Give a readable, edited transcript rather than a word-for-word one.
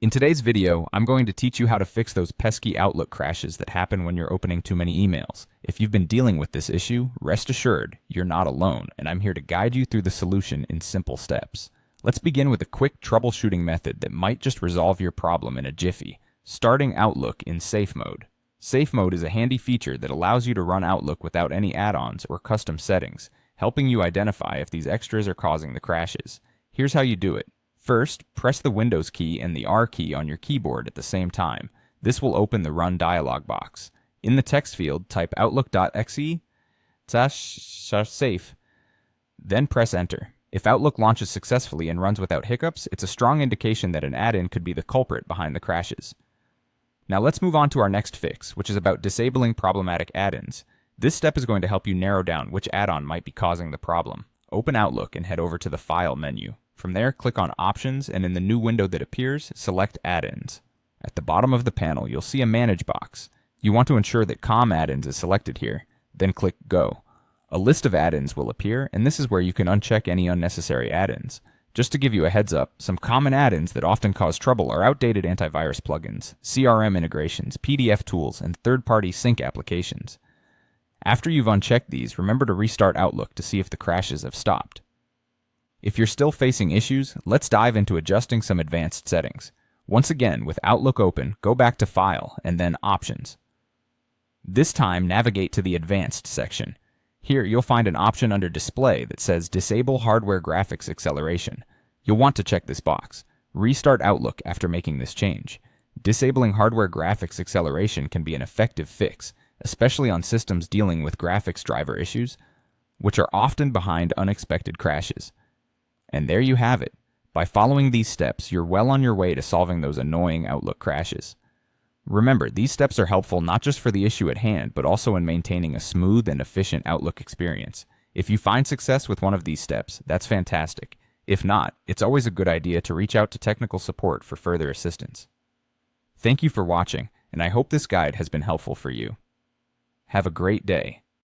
In today's video, I'm going to teach you how to fix those pesky Outlook crashes that happen when you're opening too many emails. If you've been dealing with this issue, rest assured, you're not alone, and I'm here to guide you through the solution in simple steps. Let's begin with a quick troubleshooting method that might just resolve your problem in a jiffy, starting Outlook in Safe Mode. Safe Mode is a handy feature that allows you to run Outlook without any add-ons or custom settings, helping you identify if these extras are causing the crashes. Here's how you do it. First, press the Windows key and the R key on your keyboard at the same time. This will open the Run dialog box. In the text field, type outlook.exe safe, then press Enter. If Outlook launches successfully and runs without hiccups, it's a strong indication that an add-in could be the culprit behind the crashes. Now let's move on to our next fix, which is about disabling problematic add-ins. This step is going to help you narrow down which add-on might be causing the problem. Open Outlook and head over to the File menu. From there, click on Options, and in the new window that appears, select Add-ins. At the bottom of the panel, you'll see a Manage box. You want to ensure that COM Add-ins is selected here, then click Go. A list of add-ins will appear, and this is where you can uncheck any unnecessary add-ins. Just to give you a heads up, some common add-ins that often cause trouble are outdated antivirus plugins, CRM integrations, PDF tools, and third-party sync applications. After you've unchecked these, remember to restart Outlook to see if the crashes have stopped. If you're still facing issues, let's dive into adjusting some advanced settings. Once again, with Outlook open, go back to File and then Options. This time, navigate to the Advanced section. Here, you'll find an option under Display that says Disable Hardware Graphics Acceleration. You'll want to check this box. Restart Outlook after making this change. Disabling hardware graphics acceleration can be an effective fix, especially on systems dealing with graphics driver issues, which are often behind unexpected crashes. And there you have it. By following these steps, you're well on your way to solving those annoying Outlook crashes. Remember, these steps are helpful not just for the issue at hand, but also in maintaining a smooth and efficient Outlook experience. If you find success with one of these steps, that's fantastic. If not, it's always a good idea to reach out to technical support for further assistance. Thank you for watching, and I hope this guide has been helpful for you. Have a great day.